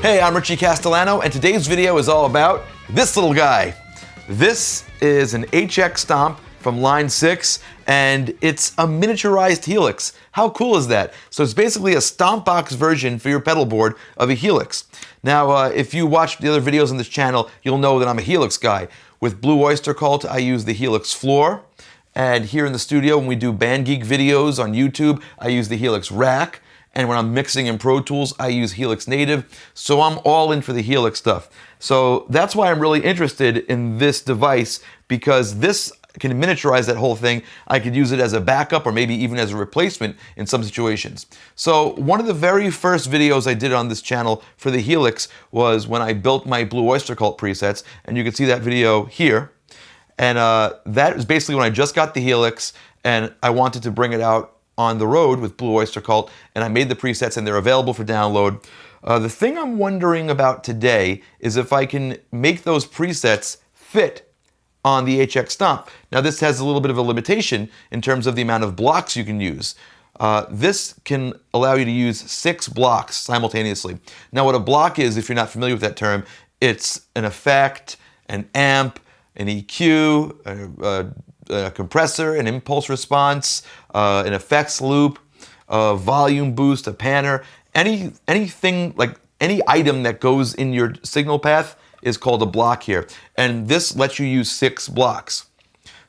Hey, I'm Richie Castellano, and today's video is all about this little guy. This is an HX Stomp from line 6, and it's a miniaturized Helix. How cool is that? So it's basically a stomp box version for your pedal board of a Helix. Now, if you watched the other videos on this channel, you'll know that I'm a Helix guy. With Blue Oyster Cult, I use the Helix floor. And here in the studio, when we do Band Geek videos on YouTube, I use the Helix rack. And when I'm mixing in Pro Tools, I use Helix Native. So I'm all in for the Helix stuff. So that's why I'm really interested in this device, because this can miniaturize that whole thing. I could use it as a backup or maybe even as a replacement in some situations. So one of the very first videos I did on this channel for the Helix was when I built my Blue Oyster Cult presets, and you can see that video here. And that is basically when I just got the Helix and I wanted to bring it out on the road with Blue Oyster Cult, and I made the presets and they're available for download. The thing I'm wondering about today is if I can make those presets fit on the HX Stomp. Now this has a little bit of a limitation in terms of the amount of blocks you can use. This can allow you to use 6 blocks simultaneously. Now what a block is, if you're not familiar with that term, it's an effect, an amp, an EQ, a compressor, an impulse response, an effects loop, a volume boost, a panner, anything, like any item that goes in your signal path is called a block here. And this lets you use 6 blocks.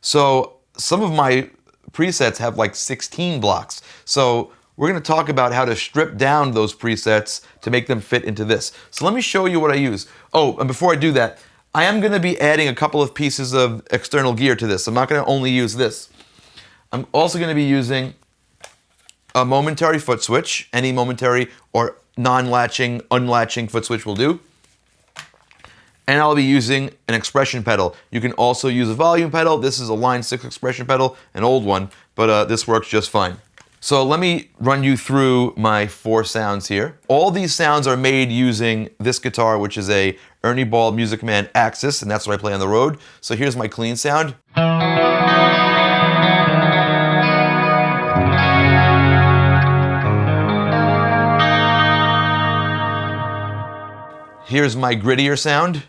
So some of my presets have like 16 blocks. So we're going to talk about how to strip down those presets to make them fit into this. So let me show you what I use. Oh, and before I do that, I am going to be adding a couple of pieces of external gear to this. I'm not going to only use this. I'm also going to be using a momentary foot switch. Any momentary or non-latching, unlatching foot switch will do. And I'll be using an expression pedal. You can also use a volume pedal. This is a line 6 expression pedal, an old one, but this works just fine. So let me run you through my 4 sounds here. All these sounds are made using this guitar, which is a Ernie Ball Music Man Axis, and that's what I play on the road. So here's my clean sound. Here's my grittier sound.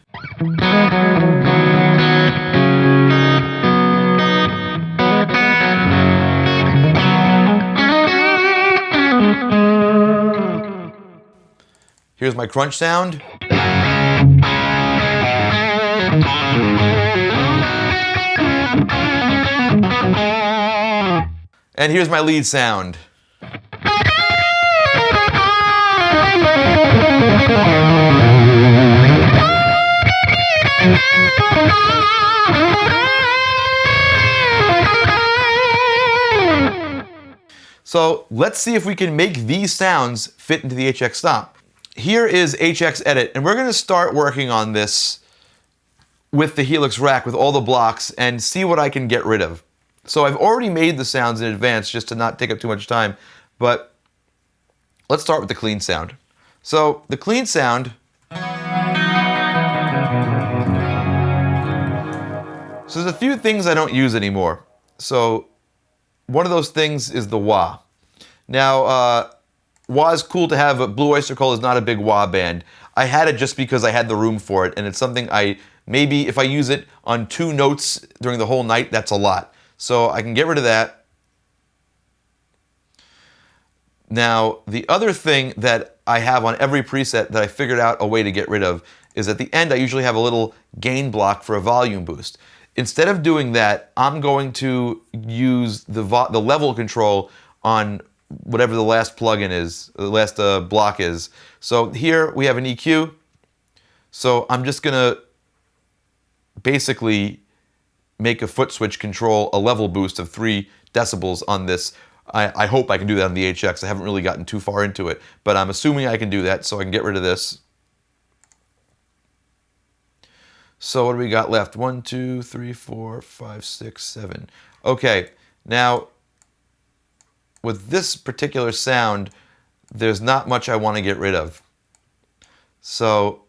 Here's my crunch sound. And here's my lead sound. So let's see if we can make these sounds fit into the HX Stomp. Here is HX Edit, and we're going to start working on this with the Helix rack with all the blocks and see what I can get rid of. So I've already made the sounds in advance just to not take up too much time, but let's start with the clean sound. So the clean sound, so there's a few things I don't use anymore. So one of those things is the wah. Now, wah is cool to have, but Blue Oyster Cult is not a big wah band. I had it just because I had the room for it, and it's something maybe if I use it on 2 notes during the whole night, that's a lot. So I can get rid of that. Now, the other thing that I have on every preset that I figured out a way to get rid of is at the end I usually have a little gain block for a volume boost. Instead of doing that, I'm going to use the level control on whatever the last plugin is, the last block is. So here we have an EQ. So I'm just going to basically make a foot switch control a level boost of 3 decibels on this. I hope I can do that on the HX. I haven't really gotten too far into it, but I'm assuming I can do that, so I can get rid of this. So what do we got left? 1, 2, 3, 4, 5, 6, 7. Okay, now with this particular sound, there's not much I want to get rid of. So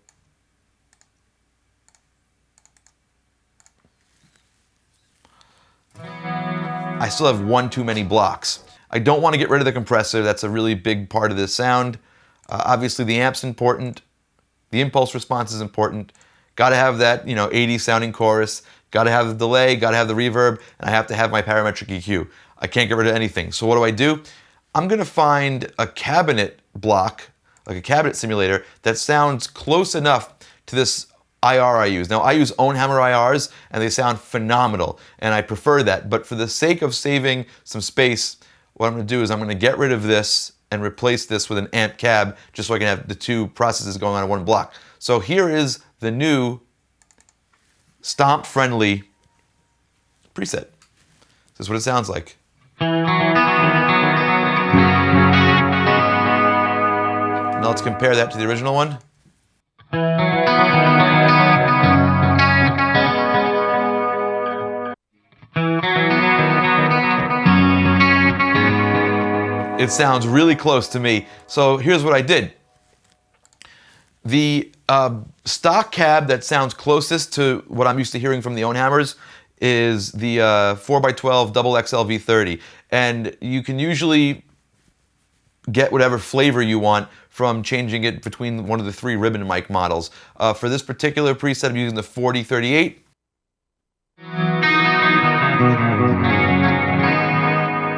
I still have 1 too many blocks. I don't want to get rid of the compressor. That's a really big part of this sound. Obviously the amp's important. The impulse response is important. Got to have that, 80 sounding chorus. Got to have the delay, got to have the reverb, and I have to have my parametric EQ. I can't get rid of anything. So what do? I'm going to find a cabinet block, like a cabinet simulator, that sounds close enough to this IR I use. Now, I use Ownhammer IRs, and they sound phenomenal, and I prefer that. But for the sake of saving some space, what I'm going to do is I'm going to get rid of this and replace this with an amp cab, just so I can have the two processes going on in one block. So here is the new stomp-friendly preset. This is what it sounds like. Now let's compare that to the original one. It sounds really close to me. So here's what I did. The stock cab that sounds closest to what I'm used to hearing from the Ownhammers is the 4x12 double XL V30. And you can usually get whatever flavor you want from changing it between one of the 3 ribbon mic models. For this particular preset, I'm using the 4038.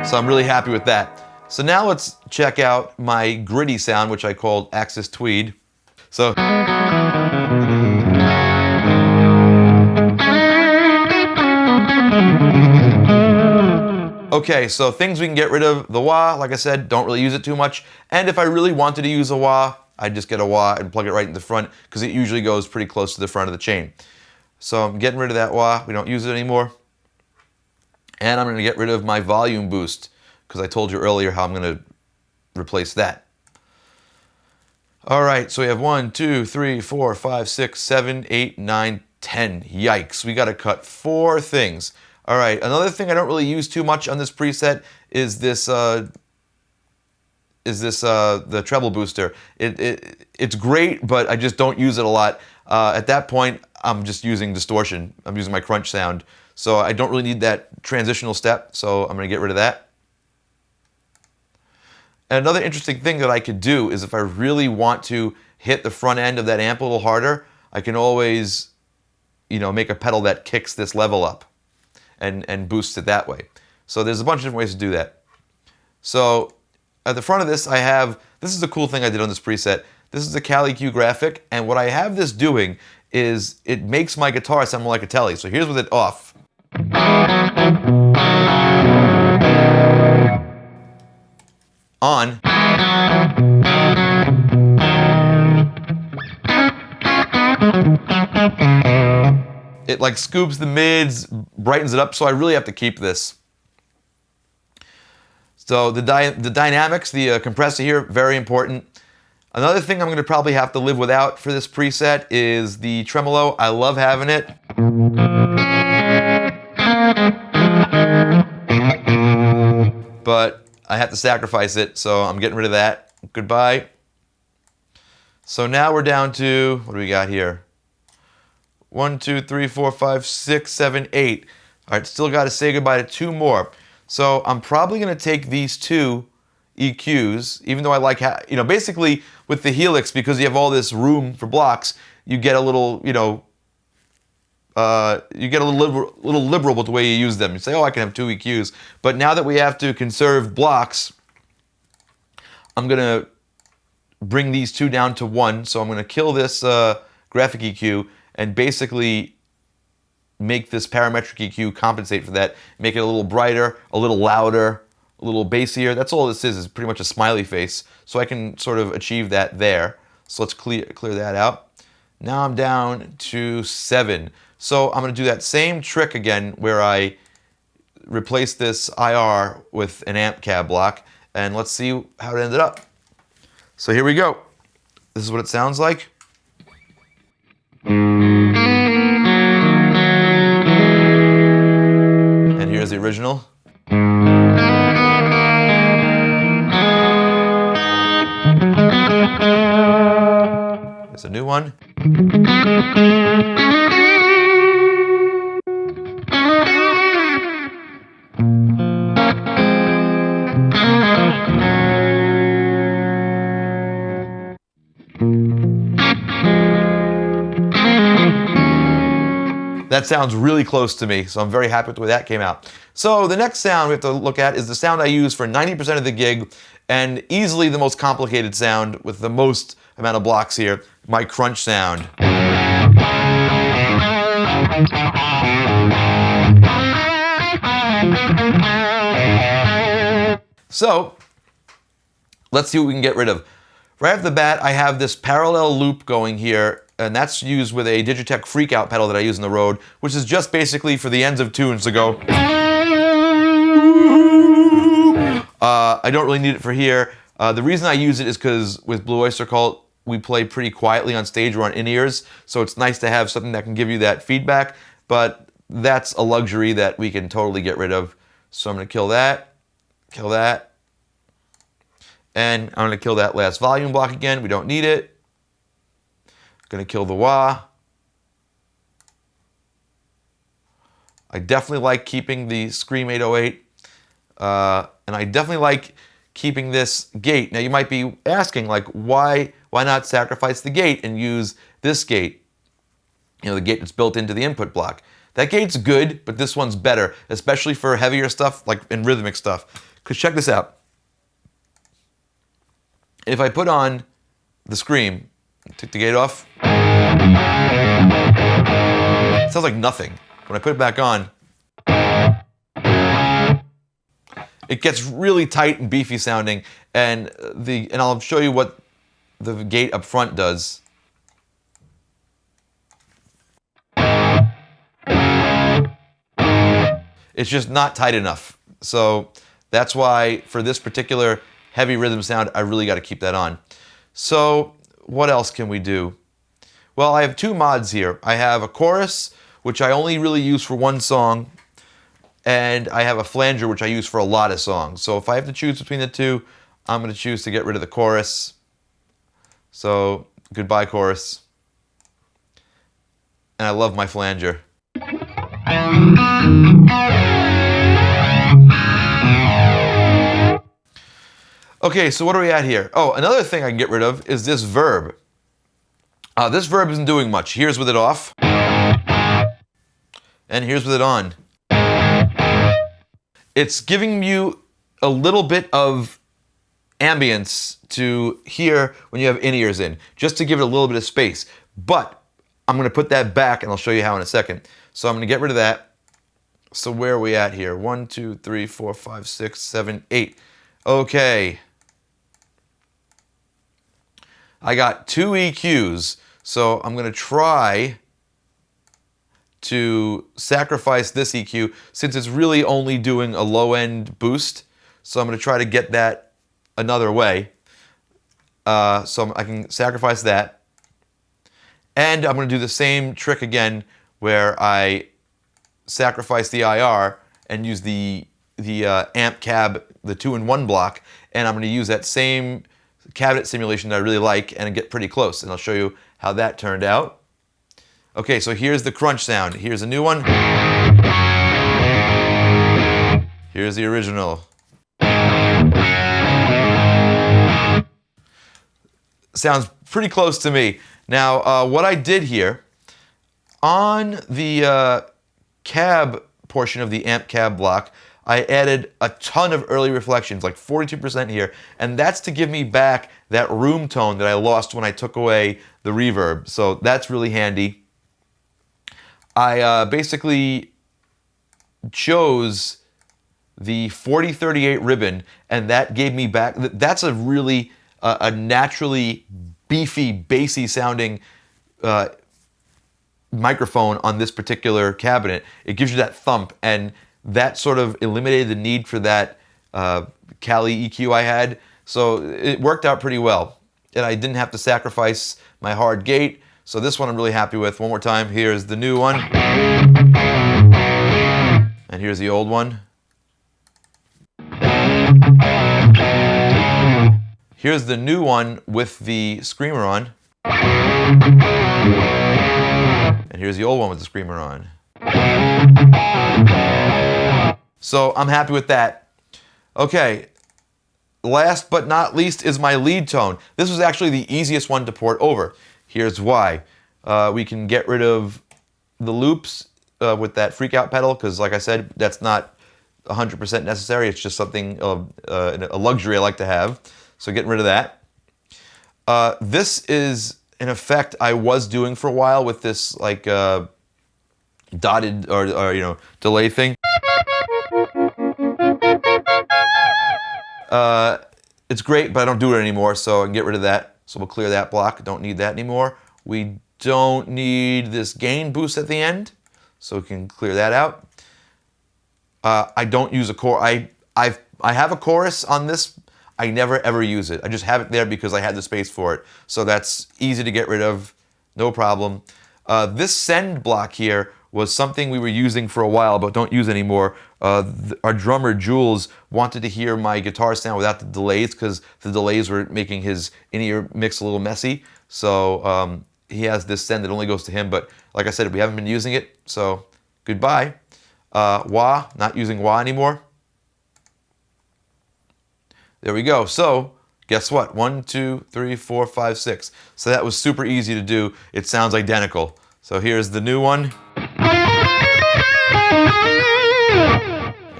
So I'm really happy with that. So now let's check out my gritty sound, which I called Axis Tweed. So okay, so things we can get rid of. The wah, like I said, don't really use it too much. And if I really wanted to use a wah, I'd just get a wah and plug it right in the front, because it usually goes pretty close to the front of the chain. So I'm getting rid of that wah. We don't use it anymore. And I'm going to get rid of my volume boost, because I told you earlier how I'm going to replace that. All right, so we have 1, 2, 3, 4, 5, 6, 7, 8, 9, 10. Yikes, we got to cut 4 things. All right, another thing I don't really use too much on this preset is this the treble booster. It's great, but I just don't use it a lot. At that point, I'm just using distortion. I'm using my crunch sound. So I don't really need that transitional step, so I'm going to get rid of that. And another interesting thing that I could do is if I really want to hit the front end of that amp a little harder, I can always, make a pedal that kicks this level up and boosts it that way. So there's a bunch of different ways to do that. So at the front of this, this is a cool thing I did on this preset. This is a Cali Q graphic, and what I have this doing is it makes my guitar sound more like a Tele. So here's with it off. On. It like scoops the mids, brightens it up, so I really have to keep this. So the dynamics, the compressor here, very important. Another thing I'm going to probably have to live without for this preset is the tremolo. I love having it. But I have to sacrifice it, so I'm getting rid of that. Goodbye. So now we're down to, what do we got here? 1, 2, 3, 4, 5, 6, 7, 8. All right, still got to say goodbye to 2 more. So I'm probably going to take these 2 EQs, even though I like, basically with the Helix, because you have all this room for blocks, you get a little, little liberal with the way you use them. You say, oh, I can have 2 EQs. But now that we have to conserve blocks, I'm going to bring these 2 down to 1. So I'm going to kill this graphic EQ and basically make this parametric EQ compensate for that. Make it a little brighter, a little louder, a little bassier. That's all this is pretty much a smiley face. So I can sort of achieve that there. So let's clear that out. Now I'm down to 7. So I'm going to do that same trick again where I replace this IR with an amp cab block, and let's see how it ended up. So here we go. This is what it sounds like. And here's the original. There's a new one. That sounds really close to me, so I'm very happy with the way that came out. So the next sound we have to look at is the sound I use for 90% of the gig, and easily the most complicated sound with the most amount of blocks here, my crunch sound. So, let's see what we can get rid of. Right off the bat, I have this parallel loop going here, and that's used with a Digitech Freakout pedal that I use in the Road, which is just basically for the ends of tunes to go. I don't really need it for here. The reason I use it is because with Blue Oyster Cult, we play pretty quietly on stage or on in-ears, so it's nice to have something that can give you that feedback, but that's a luxury that we can totally get rid of. So I'm going to kill that, and I'm going to kill that last volume block again. We don't need it. Going to kill the wah. I definitely like keeping the Scream 808, and I definitely like keeping this gate. Now you might be asking, like, why not sacrifice the gate and use this gate? You know, the gate that's built into the input block. That gate's good, but this one's better, especially for heavier stuff, like in rhythmic stuff. Because check this out. If I put on the Scream, take the gate off, it sounds like nothing. When I put it back on, it gets really tight and beefy sounding, and I'll show you what the gate up front does. It's just not tight enough. So that's why for this particular heavy rhythm sound, I really got to keep that on. So what else can we do? Well, I have two mods here. I have a chorus, which I only really use for one song, and I have a flanger, which I use for a lot of songs. So if I have to choose between the two, I'm going to choose to get rid of the chorus. So goodbye, chorus. And I love my flanger. Okay, so what are we at here? Oh, another thing I can get rid of is this verb. This verb isn't doing much. Here's with it off. And here's with it on. It's giving you a little bit of ambience to hear when you have in-ears in, just to give it a little bit of space. But I'm going to put that back, and I'll show you how in a second. So I'm going to get rid of that. So where are we at here? 1, 2, 3, 4, 5, 6, 7, 8. Okay. I got 2 EQs, so I'm going to try to sacrifice this EQ since it's really only doing a low-end boost. So I'm going to try to get that another way. So I can sacrifice that. And I'm going to do the same trick again where I sacrifice the IR and use the amp cab, the 2-in-1 block, and I'm going to use that same cabinet simulation that I really like and get pretty close, and I'll show you how that turned out. Okay, so here's the crunch sound. Here's a new one. Here's the original. Sounds pretty close to me. Now, what I did here, on the cab portion of the amp cab block, I added a ton of early reflections, like 42% here, and that's to give me back that room tone that I lost when I took away the reverb. So that's really handy. I basically chose the 4038 ribbon, and that gave me back, that's a really a naturally beefy, bassy sounding microphone on this particular cabinet. It gives you that thump, and that sort of eliminated the need for that Cali EQ I had. So it worked out pretty well. And I didn't have to sacrifice my hard gate. So this one I'm really happy with. One more time, here's the new one. And here's the old one. Here's the new one with the screamer on. And here's the old one with the screamer on. So I'm happy with that. Okay, last but not least is my lead tone. This was actually the easiest one to port over. Here's why. We can get rid of the loops with that freak out pedal, because like I said, that's not 100% necessary. It's just something, a luxury I like to have. So getting rid of that. This is an effect I was doing for a while with this like dotted or you know, delay thing. It's great, but I don't do it anymore, so I can get rid of that. So we'll clear that block. Don't need that anymore. We don't need this gain boost at the end, so we can clear that out. I don't use a chorus. I have a chorus on this. I never ever use it. I just have it there because I had the space for it. So that's easy to get rid of, no problem. This send block here was something we were using for a while but don't use anymore. Our drummer Jules wanted to hear my guitar sound without the delays because the delays were making his in-ear mix a little messy. So he has this send that only goes to him, but like I said, we haven't been using it, so goodbye. Wah, not using wah anymore. There we go. So guess what? 1, 2, 3, 4, 5, 6. So that was super easy to do. It sounds identical. So here's the new one.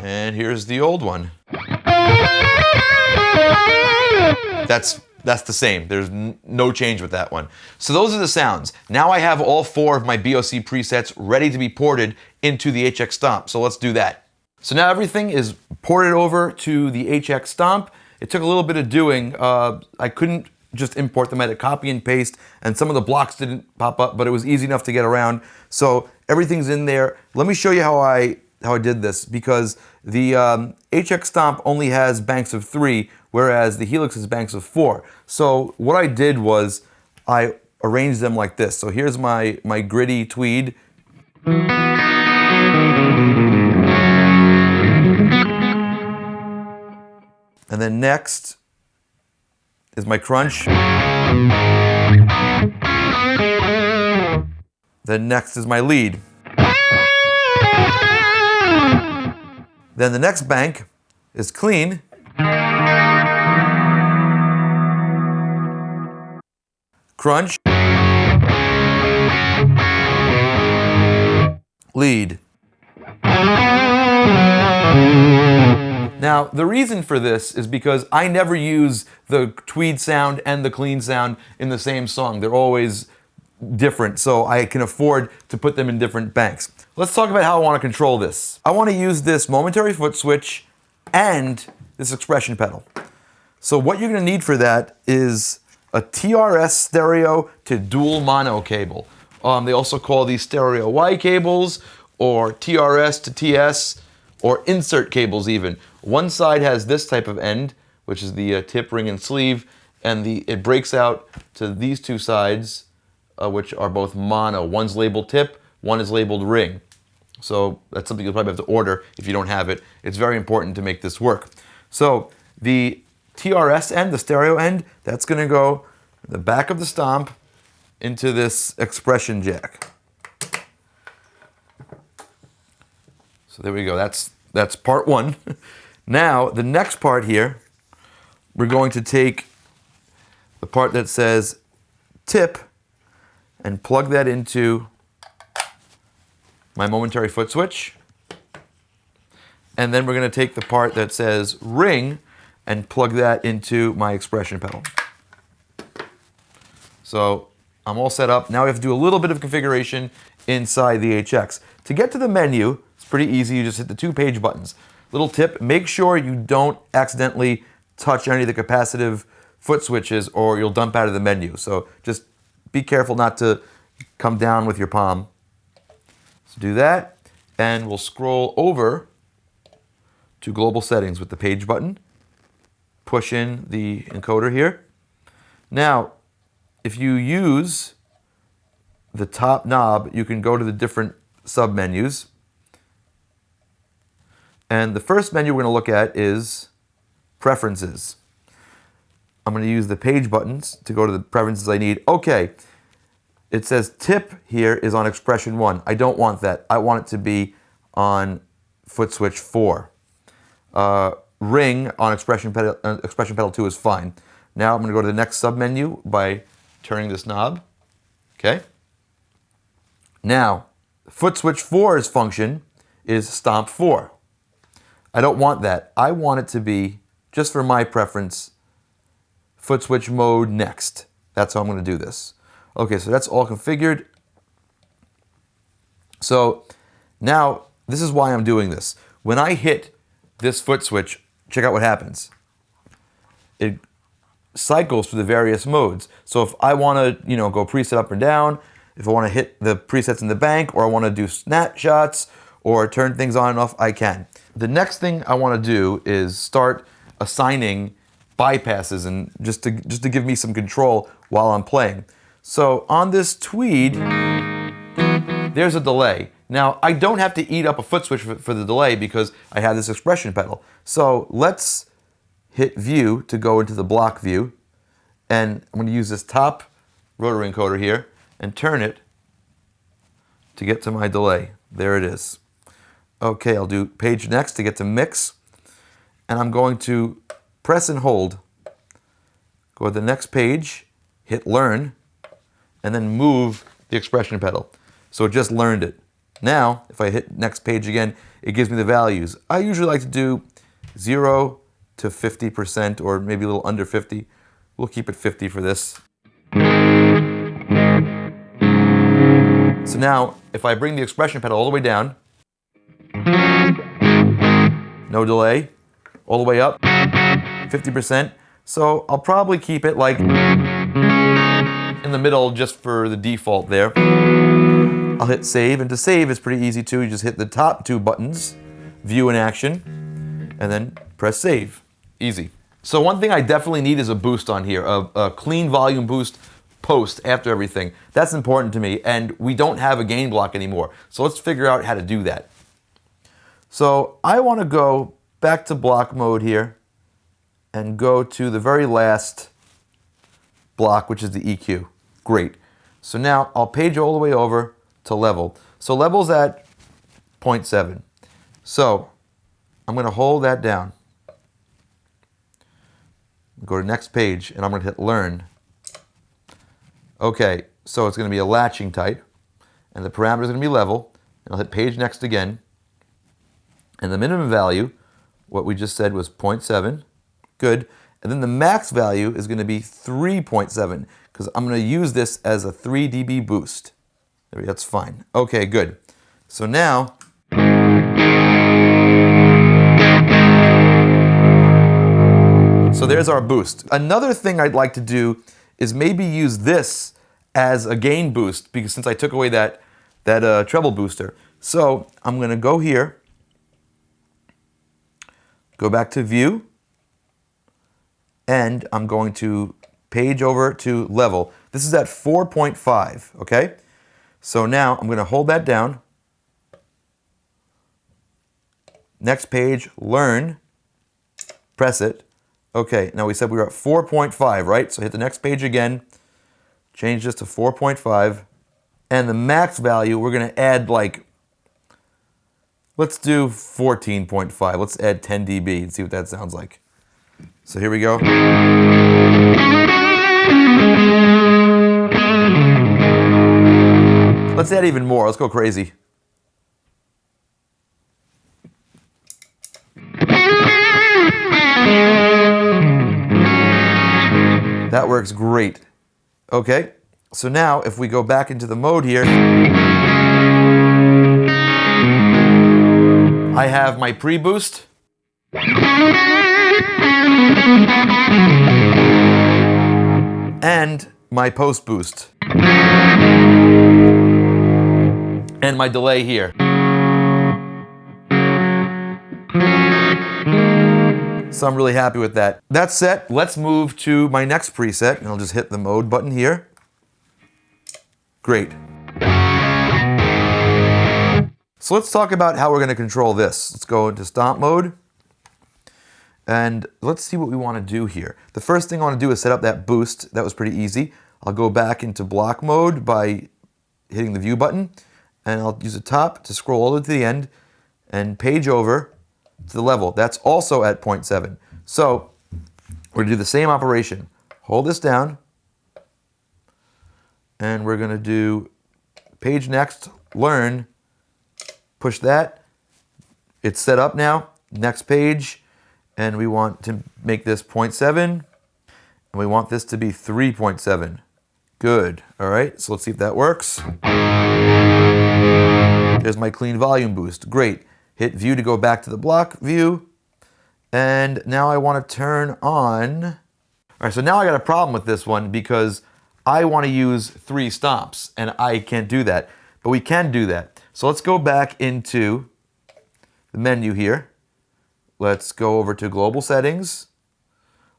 And here's the old one. That's the same. There's no change with that one. So those are the sounds. Now I have all 4 of my BOC presets ready to be ported into the HX Stomp. So let's do that. So now everything is ported over to the HX Stomp. It took a little bit of doing. I couldn't just import them. I had to copy and paste, and some of the blocks didn't pop up, but it was easy enough to get around. So everything's in there. Let me show you how I did this, because the HX Stomp only has banks of 3, whereas the Helix has banks of 4. So what I did was I arranged them like this. So here's my gritty tweed. And then next is my crunch. Then next is my lead. Then the next bank is clean. Crunch. Lead. Now, the reason for this is because I never use the tweed sound and the clean sound in the same song. They're always different, so I can afford to put them in different banks. Let's talk about how I want to control this. I want to use this momentary foot switch and this expression pedal. So what you're going to need for that is a TRS stereo to dual mono cable. They also call these stereo Y cables, or TRS to TS, or insert cables even. One side has this type of end, which is the tip, ring, and sleeve, and it breaks out to these 2 sides, which are both mono. One's labeled tip, one is labeled ring. So that's something you'll probably have to order if you don't have it. It's very important to make this work. So the TRS end, the stereo end, that's going to go in the back of the Stomp into this expression jack. So there we go. That's part 1. Now, the next part here, we're going to take the part that says tip and plug that into my momentary foot switch. And then we're going to take the part that says ring and plug that into my expression pedal. So I'm all set up. Now we have to do a little bit of configuration inside the HX. To get to the menu, it's pretty easy. You just hit the 2 page buttons. Little tip, make sure you don't accidentally touch any of the capacitive foot switches or you'll dump out of the menu. So just be careful not to come down with your palm. So do that, and we'll scroll over to global settings with the page button. Push in the encoder here. Now, if you use the top knob, you can go to the different sub-menus. And the first menu we're going to look at is Preferences. I'm going to use the page buttons to go to the preferences I need. Okay, it says tip here is on expression 1. I don't want that. I want it to be on foot switch 4. Ring on expression pedal 2 is fine. Now I'm going to go to the next sub-menu by turning this knob. Okay. Now, Footswitch 4's function is stomp 4. I don't want that. I want it to be, just for my preference, Footswitch mode next. That's how I'm going to do this. Okay, so that's all configured. So now, this is why I'm doing this. When I hit this foot switch, check out what happens. It cycles through the various modes. So if I want to, go preset up and down, if I want to hit the presets in the bank, or I want to do snapshots, or turn things on and off, I can. The next thing I want to do is start assigning bypasses, and just to give me some control while I'm playing. So on this tweed, there's a delay. Now, I don't have to eat up a foot switch for the delay because I have this expression pedal. So let's hit view to go into the block view. And I'm going to use this top rotary encoder here and turn it to get to my delay. There it is. Okay, I'll do page next to get to mix. And I'm going to press and hold. Go to the next page, hit learn, and then move the expression pedal. So it just learned it. Now, if I hit next page again, it gives me the values. I usually like to do 0 to 50%, or maybe a little under 50. We'll keep it 50 for this. So now, if I bring the expression pedal all the way down, no delay, all the way up, 50%. So I'll probably keep it like in the middle just for the default there. I'll hit save, and to save is pretty easy too. You just hit the top two buttons, view in action, and then press save. Easy. So one thing I definitely need is a boost on here, a clean volume boost post after everything. That's important to me, and we don't have a gain block anymore. So let's figure out how to do that. So I want to go back to block mode here and go to the very last block, which is the EQ. Great. So now I'll page all the way over to level. So level's at 0.7. So I'm going to hold that down. Go to next page, and I'm going to hit learn. Okay, so it's going to be a latching type, and the parameter is going to be level. And I'll hit page next again. And the minimum value, what we just said was 0.7. Good. And then the max value is going to be 3.7, because I'm going to use this as a 3 dB boost. That's fine. Okay, good. So now, so there's our boost. Another thing I'd like to do is maybe use this as a gain boost, because since I took away that treble booster. So I'm going to go here, go back to view, and I'm going to page over to level. This is at 4.5, okay? So now I'm going to hold that down. Next page, learn, press it. Okay, now we said we were at 4.5, right? So hit the next page again, change this to 4.5, and the max value, we're going to add let's do 14.5. Let's add 10 dB and see what that sounds like. So here we go. Let's add even more. Let's go crazy. That works great. Okay, so now if we go back into the mode here, I have my pre-boost. And my post-boost. And my delay here. So I'm really happy with that. That's set. Let's move to my next preset, and I'll just hit the mode button here. Great. So let's talk about how we're going to control this. Let's go into stomp mode. And let's see what we want to do here. The first thing I want to do is set up that boost. That was pretty easy. I'll go back into block mode by hitting the view button, and I'll use the top to scroll all the way to the end and page over to the level. That's also at 0.7. So we're going to do the same operation. Hold this down, and we're going to do page next, learn, push that. It's set up now. Next page. And we want to make this 0.7. And we want this to be 3.7. Good. All right, so let's see if that works. There's my clean volume boost. Great. Hit view to go back to the block view. And now I want to turn on. All right, so now I got a problem with this one because I want to use 3 stomps and I can't do that. But we can do that. So let's go back into the menu here. Let's go over to global settings.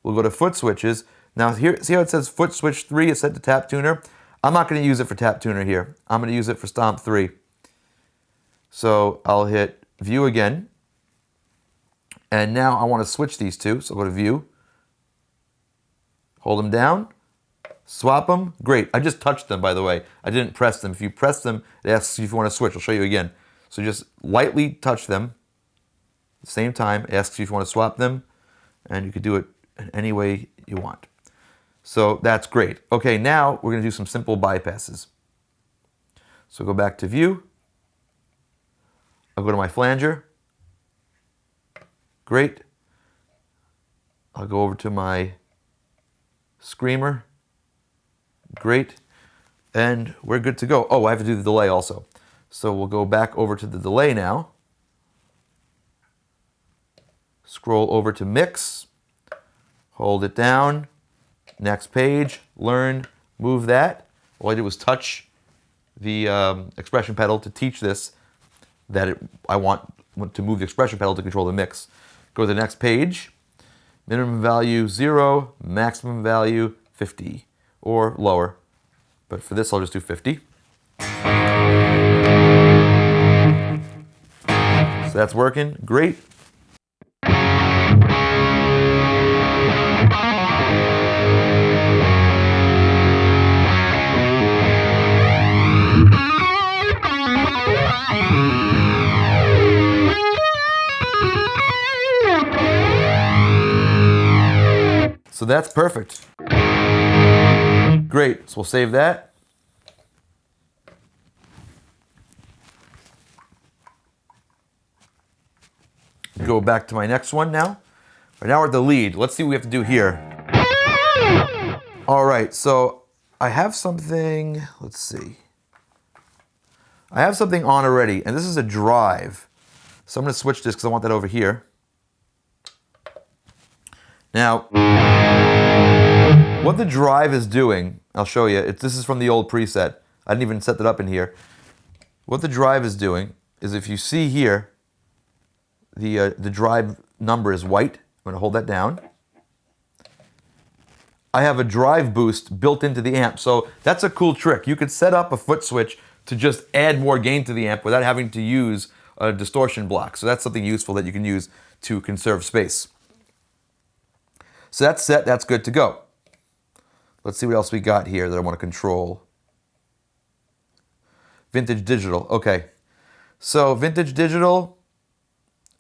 We'll go to Footswitches. Now here, see how it says Footswitch 3 is set to tap tuner? I'm not going to use it for tap tuner here. I'm going to use it for stomp 3. So I'll hit view again. And now I want to switch these two. So go to view. Hold them down. Swap them. Great. I just touched them, by the way. I didn't press them. If you press them, it asks you if you want to switch. I'll show you again. So just lightly touch them. At the same time, it asks you if you want to swap them. And you can do it in any way you want. So that's great. Okay, now we're going to do some simple bypasses. So go back to view. I'll go to my flanger. Great. I'll go over to my screamer. Great. And we're good to go. Oh, I have to do the delay also. So we'll go back over to the delay now. Scroll over to mix. Hold it down. Next page, learn, move that. All I did was touch the expression pedal to teach this that I want to move the expression pedal to control the mix. Go to the next page. Minimum value 0, maximum value 50 or lower. But for this, I'll just do 50. So that's working. Great. So that's perfect. Great, so we'll save that. Go back to my next one now. Right now we're at the lead. Let's see what we have to do here. All right, so I have something, let's see. I have something on already, and this is a drive. So I'm gonna switch this because I want that over here. Now, what the drive is doing, I'll show you. This is from the old preset. I didn't even set that up in here. What the drive is doing is if you see here, the drive number is white. I'm going to hold that down. I have a drive boost built into the amp. So that's a cool trick. You could set up a foot switch to just add more gain to the amp without having to use a distortion block. So that's something useful that you can use to conserve space. So that's set, that's good to go. Let's see what else we got here that I want to control. Vintage digital, okay. So vintage digital,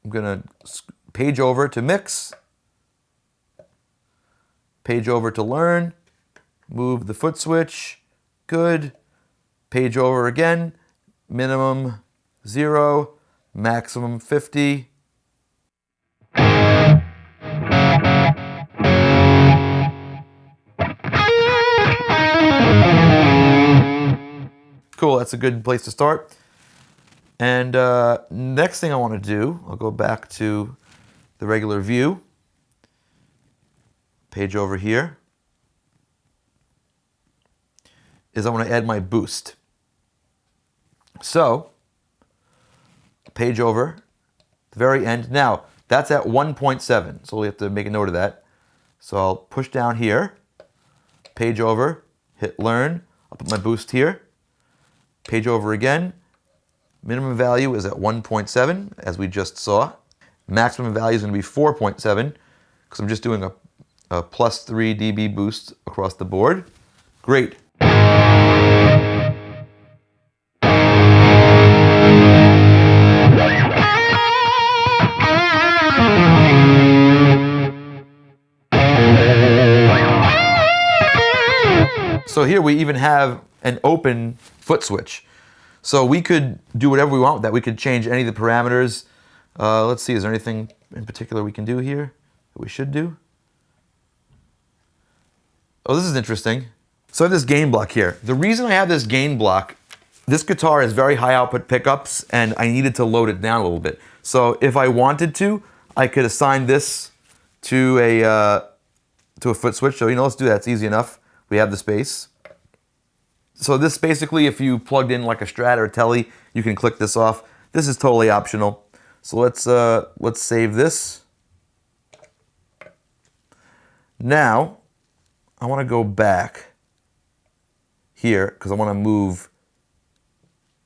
I'm gonna page over to mix, page over to learn, move the foot switch, good. Page over again, minimum 0, maximum 50. Cool, that's a good place to start. And next thing I want to do, I'll go back to the regular view. Page over here. Is I want to add my boost. So, page over, the very end. Now, that's at 1.7, so we have to make a note of that. So I'll push down here, page over, hit learn, I'll put my boost here. Page over again. Minimum value is at 1.7, as we just saw. Maximum value is going to be 4.7, because I'm just doing a plus 3 dB boost across the board. Great. So here we even have an open foot switch. So we could do whatever we want with that. We could change any of the parameters. Let's see, is there anything in particular we can do here that we should do? Oh, this is interesting. So I have this gain block here. The reason I have this gain block, this guitar has very high output pickups and I needed to load it down a little bit. So if I wanted to, I could assign this to a foot switch. So let's do that, it's easy enough. We have the space. So this basically, if you plugged in like a Strat or a Tele, you can click this off. This is totally optional. So let's save this. Now, I want to go back here because I want to move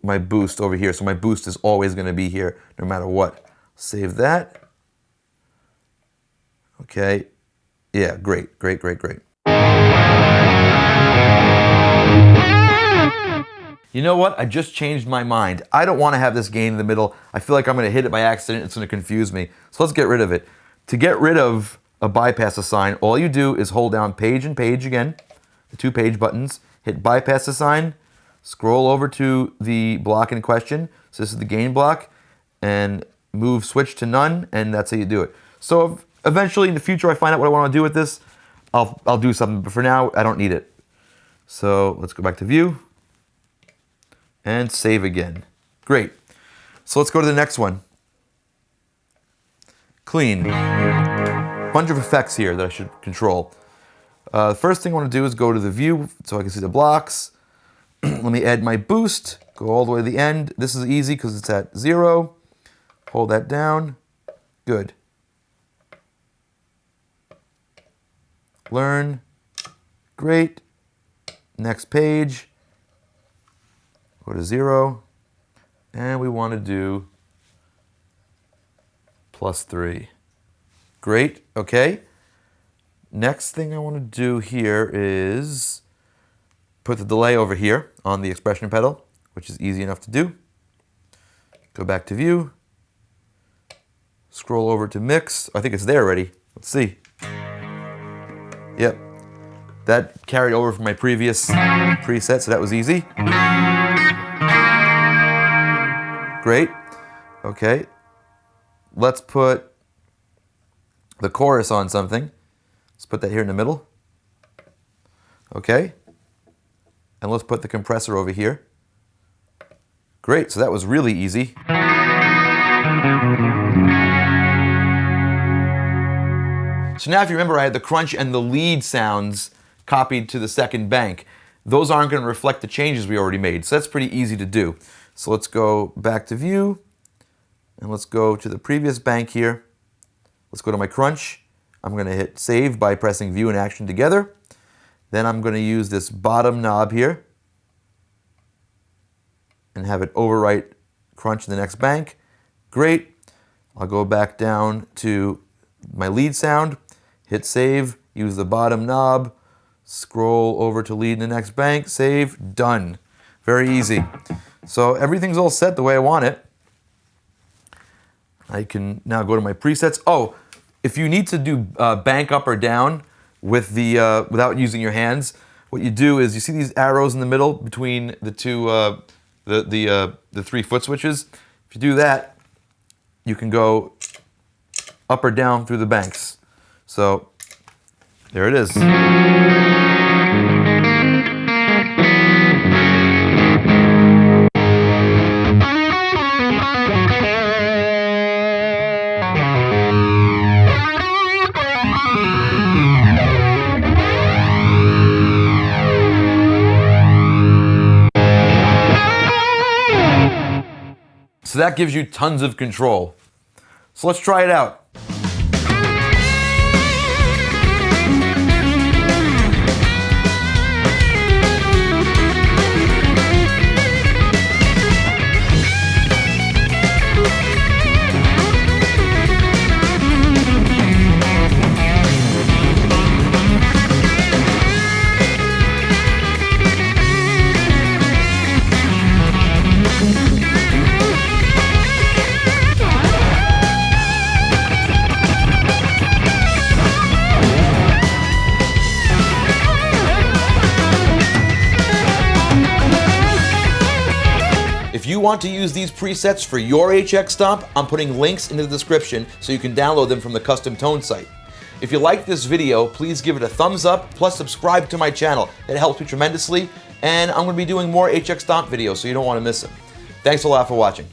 my boost over here. So my boost is always going to be here no matter what. Save that. Okay. Yeah, great, great, great, great. You know what? I just changed my mind. I don't want to have this gain in the middle. I feel like I'm going to hit it by accident. It's going to confuse me. So let's get rid of it. To get rid of a bypass assign, all you do is hold down page and page again, the 2 page buttons, hit bypass assign, scroll over to the block in question. So this is the gain block, and move switch to none, and that's how you do it. So if eventually in the future I find out what I want to do with this, I'll do something, but for now I don't need it. So let's go back to view and save again. Great. So let's go to the next one. Clean. Bunch of effects here that I should control. The first thing I want to do is go to the view so I can see the blocks. Let me add my boost, go all the way to the end. This is easy because it's at 0. Hold that down. Good. Learn. Great. Next page. Go to 0. And we want to do +3. Great, okay. Next thing I want to do here is put the delay over here on the expression pedal, which is easy enough to do. Go back to view. Scroll over to mix. I think it's there already. Let's see. Yep. That carried over from my previous preset, so that was easy. Great. Okay. Let's put the chorus on something. Let's put that here in the middle. Okay. And let's put the compressor over here. Great, so that was really easy. So now if you remember, I had the crunch and the lead sounds copied to the second bank. Those aren't going to reflect the changes we already made, so that's pretty easy to do. So let's go back to view, and let's go to the previous bank here. Let's go to my crunch. I'm going to hit save by pressing view and action together. Then I'm going to use this bottom knob here and have it overwrite crunch in the next bank. Great. I'll go back down to my lead sound, hit save, use the bottom knob, scroll over to lead in the next bank, save, done. Very easy. So everything's all set the way I want it. I can now go to my presets. Oh, if you need to do bank up or down with the without using your hands, what you do is you see these arrows in the middle between the two the 3 foot switches. If you do that, you can go up or down through the banks. So there it is. So that gives you tons of control. So let's try it out. want to use these presets for your HX Stomp, I'm putting links in the description so you can download them from the custom tone site. If you liked this video, please give it a thumbs up, plus subscribe to my channel. It helps me tremendously, and I'm going to be doing more HX Stomp videos, so you don't want to miss them. Thanks a lot for watching.